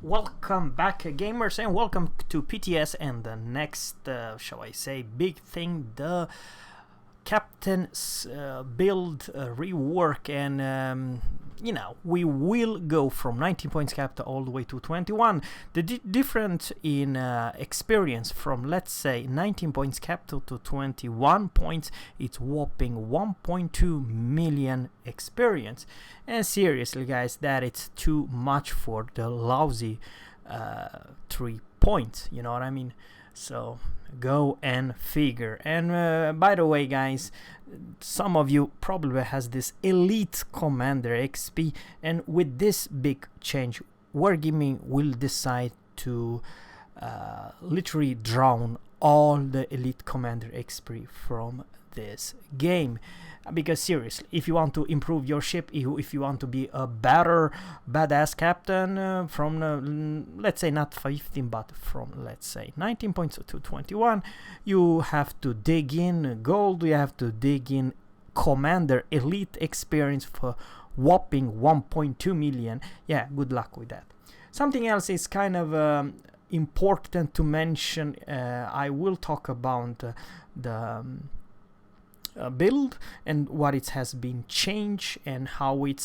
Welcome back, gamers, and welcome to PTS and the next, shall I say, big thing, the captain's build rework. And we will go from 19 points captain all the way to 21. The difference in experience from, let's say, 19 points captain to 21 points, it's whopping 1.2 million experience. And seriously, guys, that is too much for the lousy 3 points, you know what I mean? So go and figure. And by the way, guys, some of you probably has this elite commander XP, and with this big change, Wargaming will decide to literally drown all the elite commander XP from this game. Because seriously, if you want to improve your ship, if you want to be a better badass captain from let's say not 15 but from, let's say, 19 points to 21, you have to dig in gold, you have to dig in commander elite experience for whopping 1.2 million. Yeah, good luck with that. Something else is kind of important to mention. I will talk about the build and what it has been changed and how it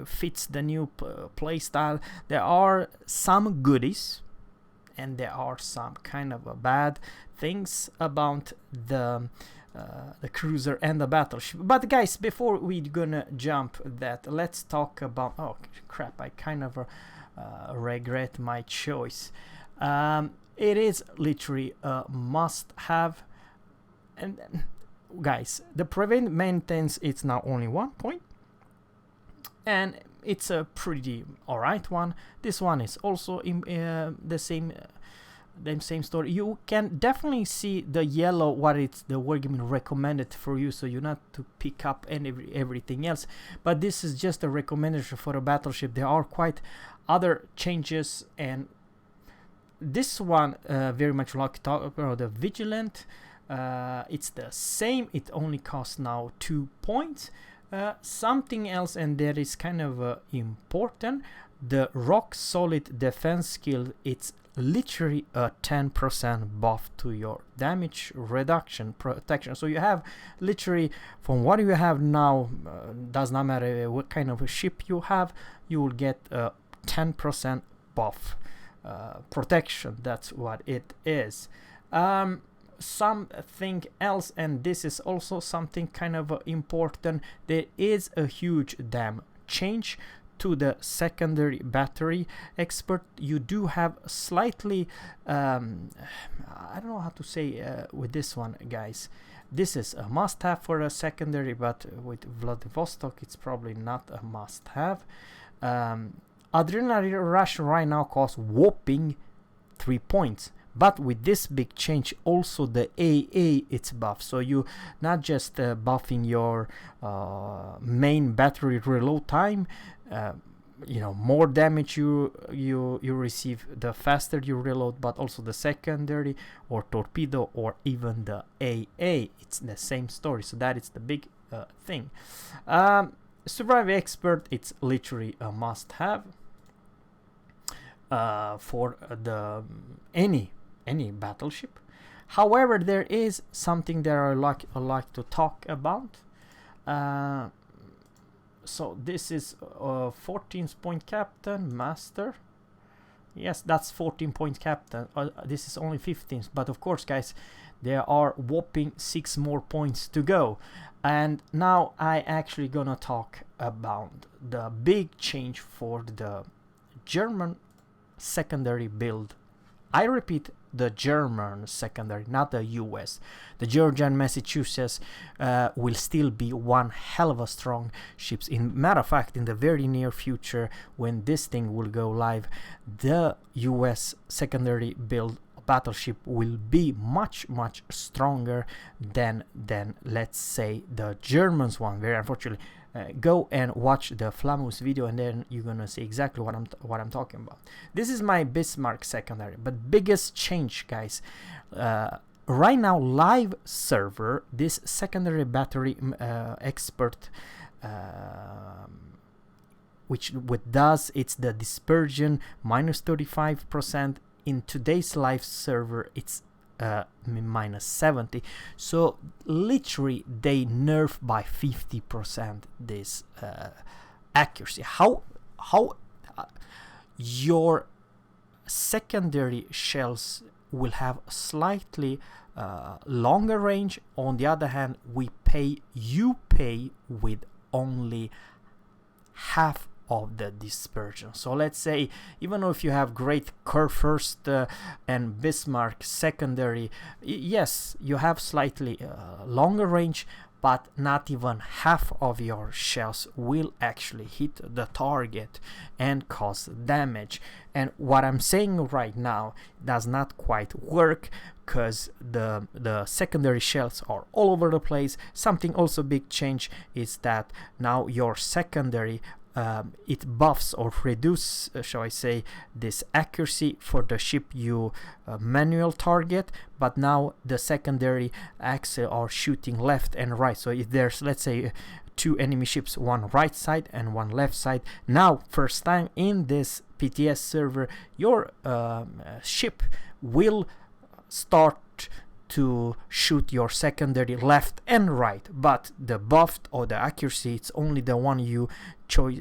fits the new playstyle. There are some goodies and there are some kind of bad things about the cruiser and the battleship. But guys, before we're gonna jump that, let's talk about, oh crap, I kind of regret my choice. It is literally a must-have. And guys, the prevent maintenance, it's now only 1 point, and it's a pretty alright one. This one is also in the same story. You can definitely see the yellow, what it's the Wargaming recommended for you, so you not to pick up everything else. But this is just a recommendation for a battleship. There are quite other changes, and this one very much like the vigilant. It's the same, it only costs now 2 points. Something else, and that is kind of important, the rock solid defense skill, it's literally a 10% buff to your damage reduction protection. So you have literally, from what you have now, does not matter what kind of a ship you have, you will get a 10% buff protection. That's what it is. Something else, and this is also something kind of important, there is a huge damn change to the secondary battery expert. You do have slightly I don't know how to say with this one, guys. This is a must-have for a secondary, but with Vladivostok it's probably not a must-have. Adrenaline rush right now costs whopping 3 points. But with this big change, also the AA it's buffed. So you not just buffing your main battery reload time, more damage you receive the faster you reload, but also the secondary or torpedo or even the AA, it's the same story. So that is the big thing. Survive expert, it's literally a must-have for the any battleship. However, there is something that I like to talk about. So this is 14 point captain master. Yes, that's 14 point captain. This is only 15, but of course, guys, there are whopping 6 more points to go. And now I actually gonna talk about the big change for the German secondary build. I repeat, the German secondary, not the US. The Georgia and Massachusetts will still be one hell of a strong ships. In matter of fact, in the very near future, when this thing will go live, the US secondary build battleship will be much stronger than let's say the Germans one. Very unfortunately, go and watch the Flamus video, and then you're gonna see exactly what I'm talking about. This is my Bismarck secondary, but biggest change, guys, right now live server, this secondary battery expert which what does, it's the dispersion minus 35%. In today's live server, it's minus 70. So literally they nerf by 50% this accuracy. How your secondary shells will have slightly longer range. On the other hand, you pay with only half of the dispersion. So let's say, even if you have great first and Bismarck secondary, yes, you have slightly longer range, but not even half of your shells will actually hit the target and cause damage. And what I'm saying right now does not quite work, because the secondary shells are all over the place. Something also big change is that now your secondary it buffs or reduce, shall I say, this accuracy for the ship you manual target, but now the secondary axle are shooting left and right. So if there's, let's say, 2 enemy ships, one right side and one left side, now first time in this PTS server, your ship will start to shoot your secondary left and right, but the buffed or the accuracy, it's only the one you choose,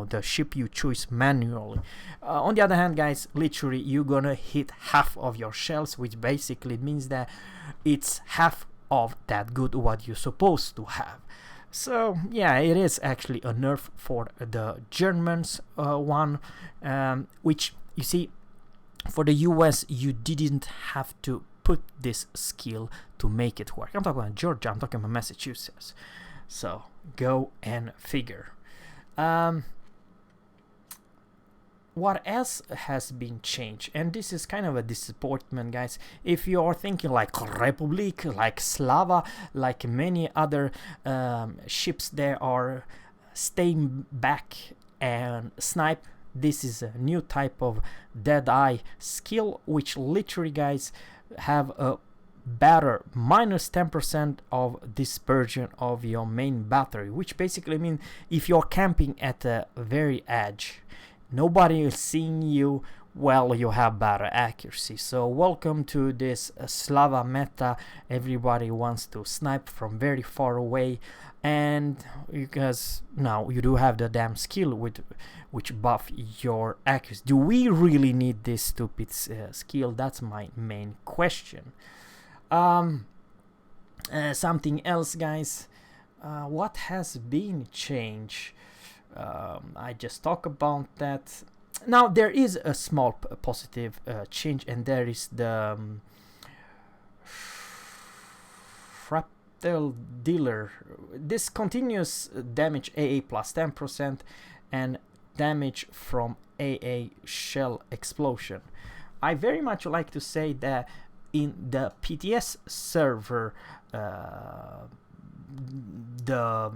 the ship you choose manually. On the other hand, guys, literally you're gonna hit half of your shells, which basically means that it's half of that good what you're supposed to have. So yeah, it is actually a nerf for the Germans one, which you see, for the US you didn't have to put this skill to make it work. I'm talking about Georgia, I'm talking about Massachusetts. So go and figure. What else has been changed? And this is kind of a disappointment, guys. If you are thinking like Republic, like Slava, like many other ships, they are staying back and snipe. This is a new type of dead eye skill, which literally, guys, have a better minus 10% of dispersion of your main battery, which basically means if you're camping at the very edge, nobody is seeing you, well, you have better accuracy. So welcome to this Slava meta. Everybody wants to snipe from very far away, and because now you do have the damn skill which buff your accuracy. Do we really need this stupid skill? That's my main question. Something else, guys. What has been changed? I just talk about that. Now there is a small positive change, and there is the fractal dealer. This continuous damage AA plus 10% and damage from AA shell explosion. I very much like to say that in the PTS server, the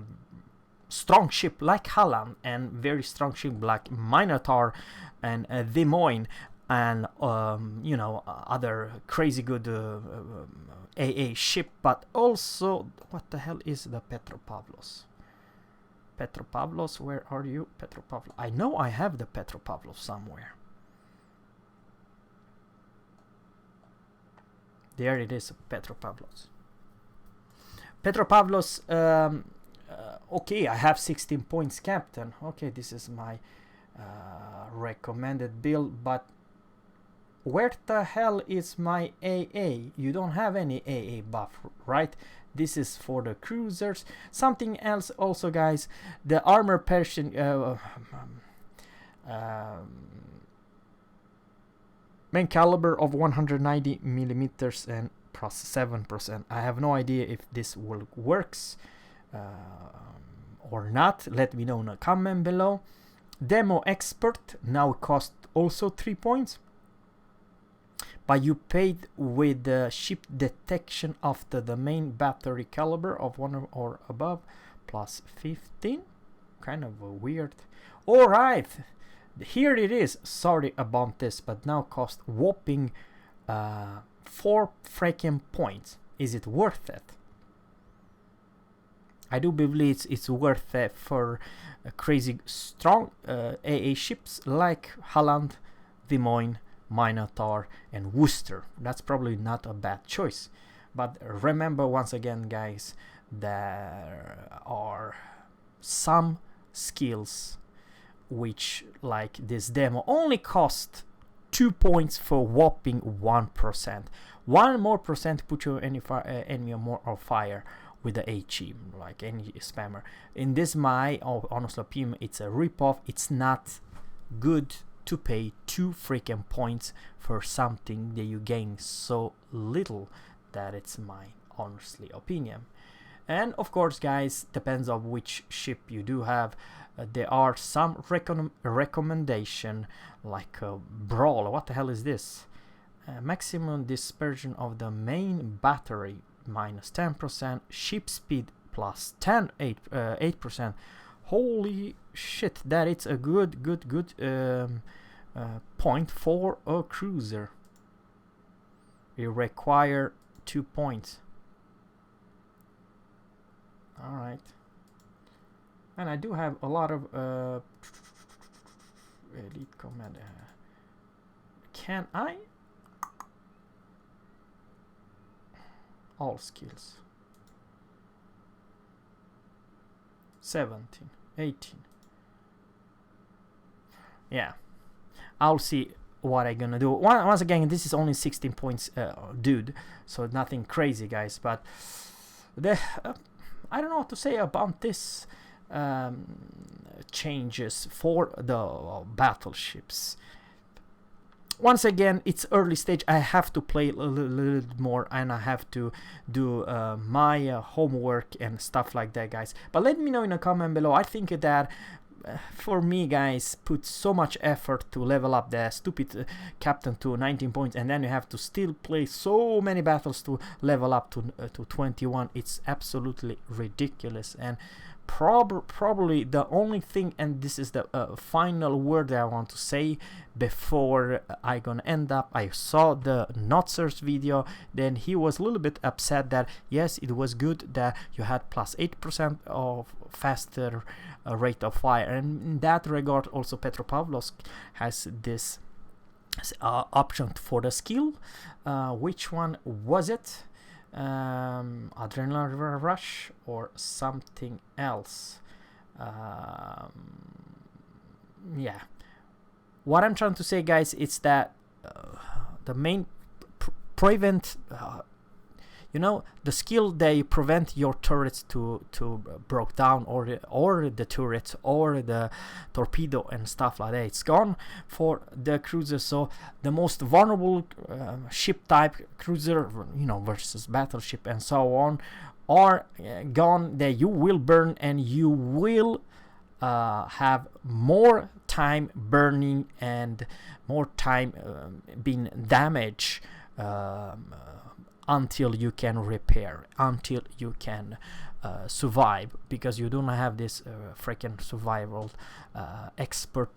strong ship like Halland and very strong ship like Minotaur and Des Moines and other crazy good AA ship, but also, what the hell is the Petropavlos? Petropavlos, where are you? Petropavlos. I know I have the Petropavlos somewhere. There it is, Petropavlos. Petropavlos, okay, I have 16 points, Captain. Okay, this is my recommended build, but where the hell is my AA? You don't have any AA buff, right? This is for the cruisers. Something else also, guys, the armor Persian main caliber of 190 millimeters and plus 7%. I have no idea if this will works or not. Let me know in a comment below. Demo expert now cost also 3 points, but you paid with the ship detection after the main battery caliber of 1 or above plus 15. Kind of weird. All right, here it is. Sorry about this, but now cost whopping 4 freaking points. Is it worth it? I do believe it's worth it for crazy strong AA ships like Holland, Des Moines, Minotaur, and Worcester. That's probably not a bad choice. But remember, once again, guys, there are some skills which, like this demo, only cost 2 points for whopping 1%. 1 more percent put your enemy more on fire with the HE, like any spammer. In this, my honest opinion, it's a ripoff. It's not good to pay 2 freaking points for something that you gain so little. That it's my honestly opinion. And of course, guys, depends on which ship you do have. There are some recommendation, like Brawl. What the hell is this? Maximum dispersion of the main battery minus 10%, ship speed plus 8%. Holy shit, that is a good point for a cruiser. You require 2 points. Alright. And I do have a lot of elite command. Can I? All skills. 17, 18. Yeah. I'll see what I'm gonna do. Once again, this is only 16 points, dude. So nothing crazy, guys. But the I don't know what to say about this changes for the battleships. Once again, it's early stage. I have to play a little more, and I have to do my homework and stuff like that, guys. But let me know in a comment below. I think that for me, guys, put so much effort to level up the stupid captain to 19 points, and then you have to still play so many battles to level up to 21. It's absolutely ridiculous. And probably the only thing, and this is the final word that I want to say before I gonna end up, I saw the Notzer's video, then he was a little bit upset that yes, it was good that you had plus 8% of faster rate of fire, and in that regard also Petropavlovsk has this option for the skill. Which one was it? Adrenaline rush or something else? Yeah, what I'm trying to say, guys, is that the main prevent you know, the skill they prevent your turrets to broke down, or the turrets or the torpedo and stuff like that. It's gone for the cruiser. So the most vulnerable ship type, cruiser, you know, versus battleship and so on, are gone. That you will burn, and you will have more time burning and more time being damaged until you can repair, until you can survive, because you don't have this freaking survival expert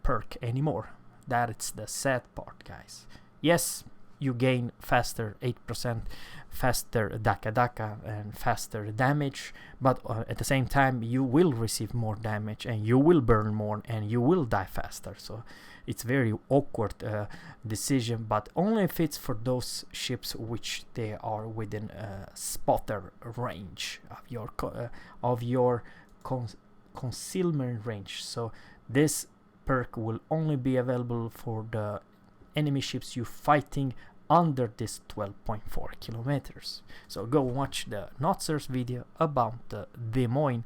perk anymore. That's the sad part, guys. Yes, you gain faster 8% faster Daka and faster damage, but at the same time you will receive more damage, and you will burn more, and you will die faster. So it's very awkward decision, but only fits for those ships which they are within spotter range of your concealment range. So this perk will only be available for the enemy ships you fighting under this 12.4 kilometers. So go watch the Notzer's video about the Des Moines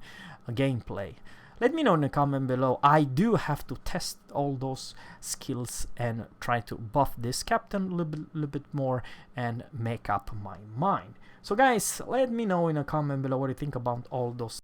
gameplay. Let me know in the comment below. I do have to test all those skills and try to buff this captain a little bit more and make up my mind. So guys, let me know in a comment below what you think about all those